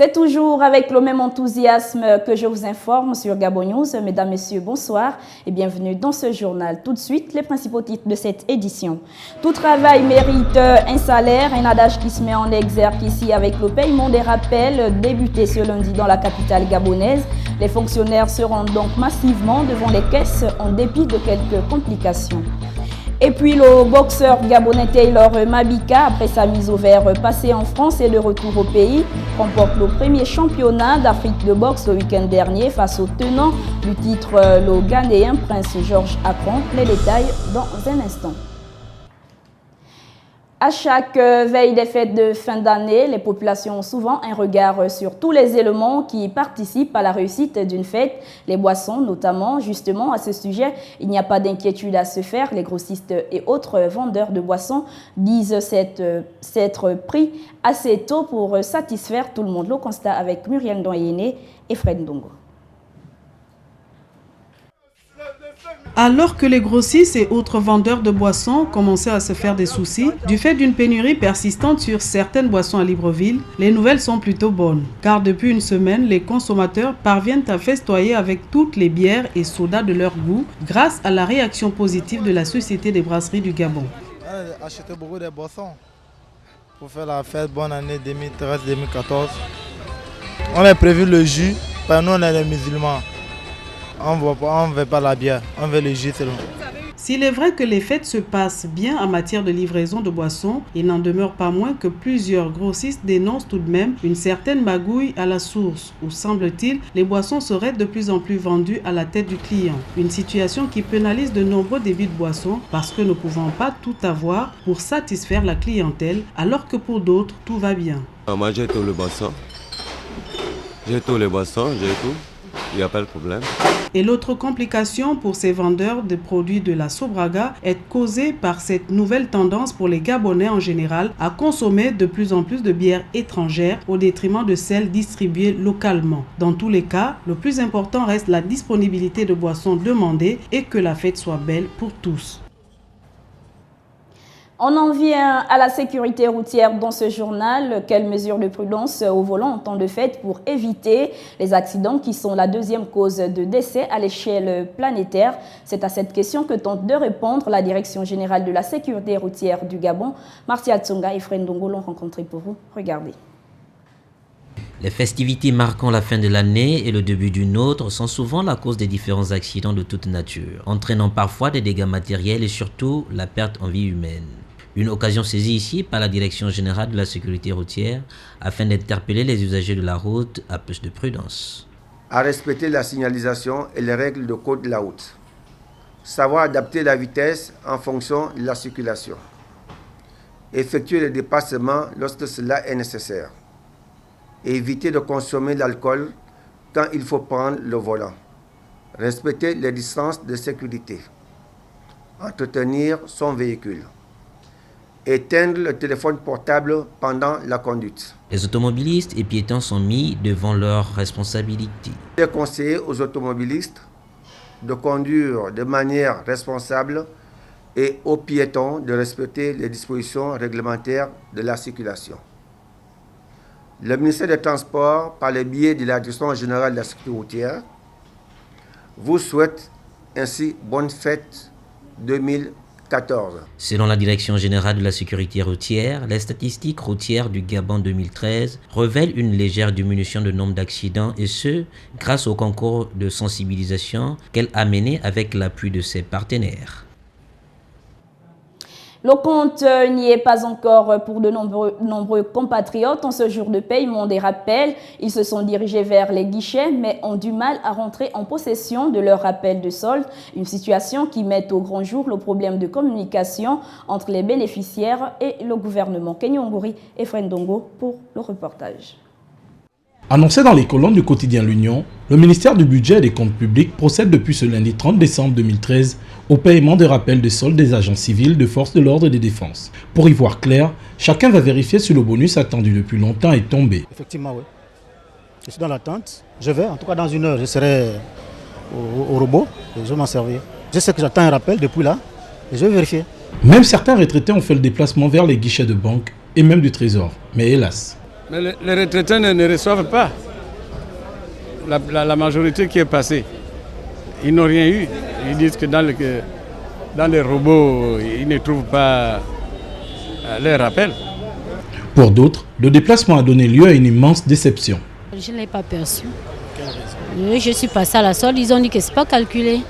C'est toujours avec le même enthousiasme que je vous informe sur Gabon News. Mesdames, Messieurs, bonsoir et bienvenue dans ce journal. Tout de suite, les principaux titres de cette édition. Tout travail mérite un salaire, un adage qui se met en exergue ici avec le paiement des rappels débuté ce lundi dans la capitale gabonaise. Les fonctionnaires se rendent donc massivement devant les caisses en dépit de quelques complications. Et puis le boxeur gabonais Taylor Mabika, après sa mise au vert passée en France et de retour au pays, remporte le premier championnat d'Afrique de boxe le week-end dernier face au tenant du titre, le Ghanéen Prince Georges Akron. Les détails dans un instant. À chaque veille des fêtes de fin d'année, les populations ont souvent un regard sur tous les éléments qui participent à la réussite d'une fête, les boissons notamment. Justement, à ce sujet, il n'y a pas d'inquiétude à se faire. Les grossistes et autres vendeurs de boissons disent s'être pris assez tôt pour satisfaire tout le monde. Le constat avec Muriel Ndoyene et Fred Ndongo. Alors que les grossistes et autres vendeurs de boissons commençaient à se faire des soucis du fait d'une pénurie persistante sur certaines boissons à Libreville, les nouvelles sont plutôt bonnes. Car depuis une semaine, les consommateurs parviennent à festoyer avec toutes les bières et sodas de leur goût grâce à la réaction positive de la Société des brasseries du Gabon. On a acheté beaucoup de boissons pour faire la fête bonne année 2013-2014. On a prévu le jus, parce que nous on est des musulmans. On ne veut pas la bière, on veut le jus seulement. S'il est vrai que les fêtes se passent bien en matière de livraison de boissons, il n'en demeure pas moins que plusieurs grossistes dénoncent tout de même une certaine magouille à la source, où semble-t-il, les boissons seraient de plus en plus vendues à la tête du client. Une situation qui pénalise de nombreux débits de boissons parce que ne pouvant pas tout avoir pour satisfaire la clientèle, alors que pour d'autres, tout va bien. Moi j'ai tous les boissons, j'ai tout, il n'y a pas de problème. Et l'autre complication pour ces vendeurs de produits de la Sobraga est causée par cette nouvelle tendance pour les Gabonais en général à consommer de plus en plus de bières étrangères au détriment de celles distribuées localement. Dans tous les cas, le plus important reste la disponibilité de boissons demandées et que la fête soit belle pour tous. On en vient à la sécurité routière dans ce journal. Quelles mesures de prudence au volant en temps de fête pour éviter les accidents qui sont la deuxième cause de décès à l'échelle planétaire? C'est à cette question que tente de répondre la Direction générale de la sécurité routière du Gabon. Martia Tsonga et Fred Ndongo l'ont rencontré pour vous. Regardez. Les festivités marquant la fin de l'année et le début d'une autre sont souvent la cause des différents accidents de toute nature, entraînant parfois des dégâts matériels et surtout la perte en vie humaine. Une occasion saisie ici par la Direction générale de la sécurité routière afin d'interpeller les usagers de la route à plus de prudence. À respecter la signalisation et les règles de code de la route. Savoir adapter la vitesse en fonction de la circulation. Effectuer les dépassements lorsque cela est nécessaire. Éviter de consommer l'alcool quand il faut prendre le volant. Respecter les distances de sécurité. Entretenir son véhicule. Éteindre le téléphone portable pendant la conduite. Les automobilistes et piétons sont mis devant leurs responsabilités. Il est conseillé aux automobilistes de conduire de manière responsable et aux piétons de respecter les dispositions réglementaires de la circulation. Le ministère des Transports, par le biais de la Direction générale de la sécurité routière, vous souhaite ainsi bonne fête 2014. Selon la Direction générale de la sécurité routière, les statistiques routières du Gabon 2013 révèlent une légère diminution du nombre d'accidents et ce, grâce au concours de sensibilisation qu'elle a mené avec l'appui de ses partenaires. Le compte n'y est pas encore pour de nombreux compatriotes. En ce jour de paiement des rappels, ils se sont dirigés vers les guichets mais ont du mal à rentrer en possession de leur rappel de solde. Une situation qui met au grand jour le problème de communication entre les bénéficiaires et le gouvernement. Kenyonguri et Fred Ndongo pour le reportage. Annoncé dans les colonnes du quotidien L'Union, le ministère du Budget et des Comptes publics procède depuis ce lundi 30 décembre 2013 au paiement des rappels de soldes des agents civils de forces de l'ordre et des défenses. Pour y voir clair, chacun va vérifier si le bonus attendu depuis longtemps est tombé. Effectivement, oui. Je suis dans l'attente. Je vais, en tout cas dans une heure, je serai au robot et je vais m'en servir. Je sais que j'attends un rappel depuis là et je vais vérifier. Même certains retraités ont fait le déplacement vers les guichets de banque et même du trésor. Mais hélas. Mais les retraités ne reçoivent pas. La majorité qui est passée, ils n'ont rien eu. Ils disent que dans les robots, ils ne trouvent pas leur appel. Pour d'autres, le déplacement a donné lieu à une immense déception. Je ne l'ai pas perçu. Je suis passée à la solde, ils ont dit que ce n'est pas calculé.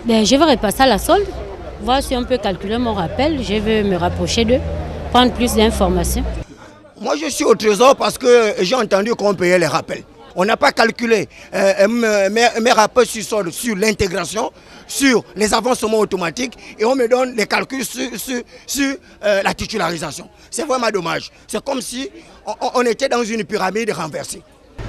Ben, je vais repasser à la solde, voir si on peut calculer mon rappel. Je vais me rapprocher d'eux, prendre plus d'informations. Moi, je suis au trésor parce que j'ai entendu qu'on payait les rappels. On n'a pas calculé mes rappels sur l'intégration, sur les avancements automatiques et on me donne les calculs sur la titularisation. C'est vraiment dommage. C'est comme si on était dans une pyramide renversée.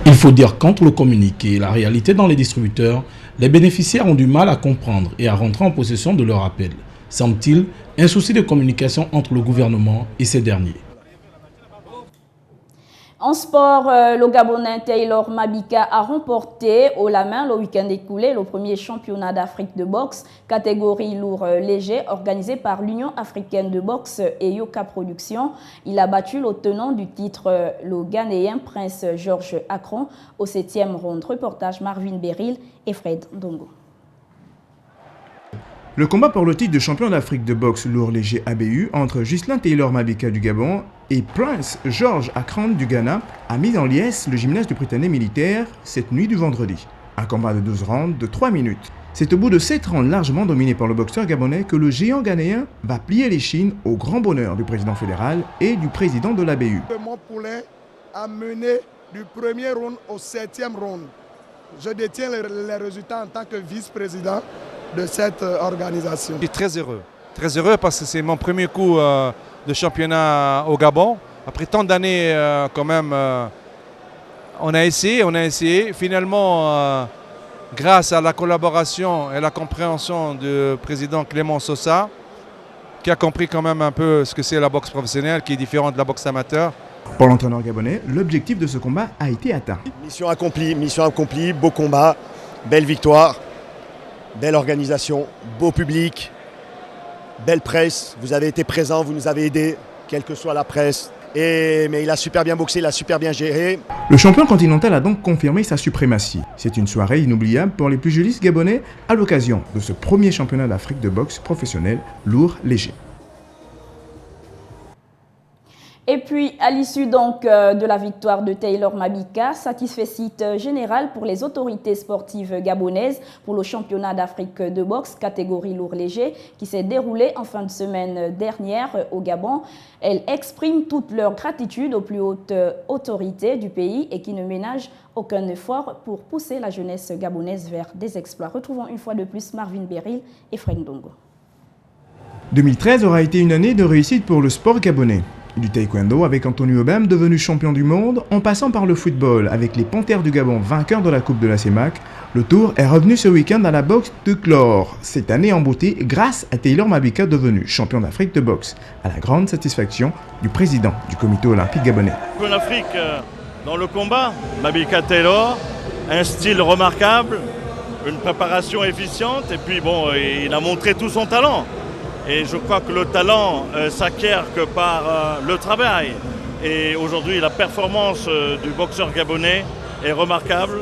Il faut dire qu'entre le communiqué et la réalité dans les distributeurs, les bénéficiaires ont du mal à comprendre et à rentrer en possession de leur appel. Semble-t-il un souci de communication entre le gouvernement et ces derniers. En sport, le Gabonais Taylor Mabika a remporté haut la main le week-end écoulé le premier championnat d'Afrique de boxe, catégorie lourd léger, organisé par l'Union africaine de boxe et Yoka Productions. Il a battu le tenant du titre, le Ghanéen Prince Georges Akron, au 7e round. Reportage Marvin Beryl et Fred Ndongo. Le combat pour le titre de champion d'Afrique de boxe lourd léger ABU entre Ghislain Taylor Mabika du Gabon et Prince Georges Akron du Ghana a mis en liesse le gymnase du Britannique militaire cette nuit du vendredi. Un combat de 12 rounds de 3 minutes. C'est au bout de 7 rounds largement dominés par le boxeur gabonais que le géant ghanéen va plier les chines au grand bonheur du président fédéral et du président de l'ABU. Mon poulet a mené du premier round au 7e round. Je détiens les résultats en tant que vice-président de cette organisation. Je suis très heureux parce que c'est mon premier coup de championnat au Gabon. Après tant d'années quand même, on a essayé. Finalement, grâce à la collaboration et la compréhension du président Clément Sosa, qui a compris quand même un peu ce que c'est la boxe professionnelle, qui est différente de la boxe amateur. Pour l'entraîneur gabonais, l'objectif de ce combat a été atteint. Mission accomplie, beau combat, belle victoire. Belle organisation, beau public, belle presse. Vous avez été présents, vous nous avez aidés, quelle que soit la presse. Mais il a super bien boxé, il a super bien géré. Le champion continental a donc confirmé sa suprématie. C'est une soirée inoubliable pour les pugilistes gabonais à l'occasion de ce premier championnat d'Afrique de boxe professionnel lourd léger. Et puis, à l'issue donc de la victoire de Taylor Mabika, satisfecit général pour les autorités sportives gabonaises pour le championnat d'Afrique de boxe catégorie lourd léger qui s'est déroulé en fin de semaine dernière au Gabon. Elles expriment toute leur gratitude aux plus hautes autorités du pays et qui ne ménagent aucun effort pour pousser la jeunesse gabonaise vers des exploits. Retrouvons une fois de plus Marvin Beryl et Fred Ndongo. 2013 aura été une année de réussite pour le sport gabonais. Du taekwondo avec Anthony Obam devenu champion du monde, en passant par le football avec les Panthères du Gabon vainqueurs de la Coupe de la CEMAC, le tour est revenu ce week-end à la boxe de chlore, cette année en beauté grâce à Taylor Mabika devenu champion d'Afrique de boxe, à la grande satisfaction du président du comité olympique gabonais. En Afrique, dans le combat, Mabika Taylor, un style remarquable, une préparation efficiente et puis bon, il a montré tout son talent. Et je crois que le talent s'acquiert que par le travail. Et aujourd'hui, la performance du boxeur gabonais est remarquable.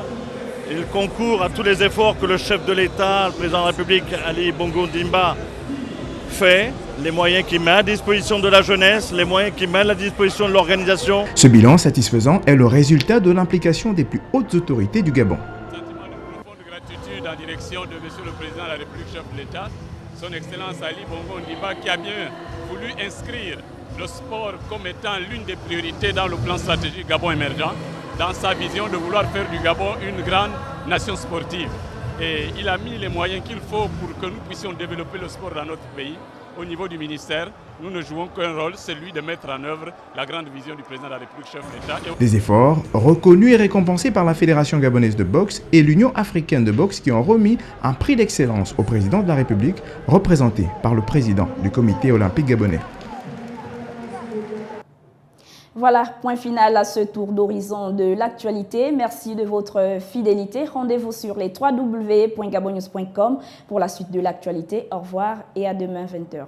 Il concourt à tous les efforts que le chef de l'État, le président de la République, Ali Bongo Ndimba, fait. Les moyens qu'il met à disposition de la jeunesse, les moyens qu'il met à la disposition de l'organisation. Ce bilan satisfaisant est le résultat de l'implication des plus hautes autorités du Gabon. Sentiment de profonde gratitude en direction de M. le Président de la République, chef de l'État. Son Excellence Ali Bongo Ndimba qui a bien voulu inscrire le sport comme étant l'une des priorités dans le plan stratégique Gabon émergent, dans sa vision de vouloir faire du Gabon une grande nation sportive. Et il a mis les moyens qu'il faut pour que nous puissions développer le sport dans notre pays. Au niveau du ministère, nous ne jouons qu'un rôle, celui de mettre en œuvre la grande vision du président de la République, chef de l'État. Des efforts reconnus et récompensés par la Fédération gabonaise de boxe et l'Union africaine de boxe qui ont remis un prix d'excellence au président de la République, représenté par le président du comité olympique gabonais. Voilà, point final à ce tour d'horizon de l'actualité. Merci de votre fidélité. Rendez-vous sur les www.gabonnews.com pour la suite de l'actualité. Au revoir et à demain 20h.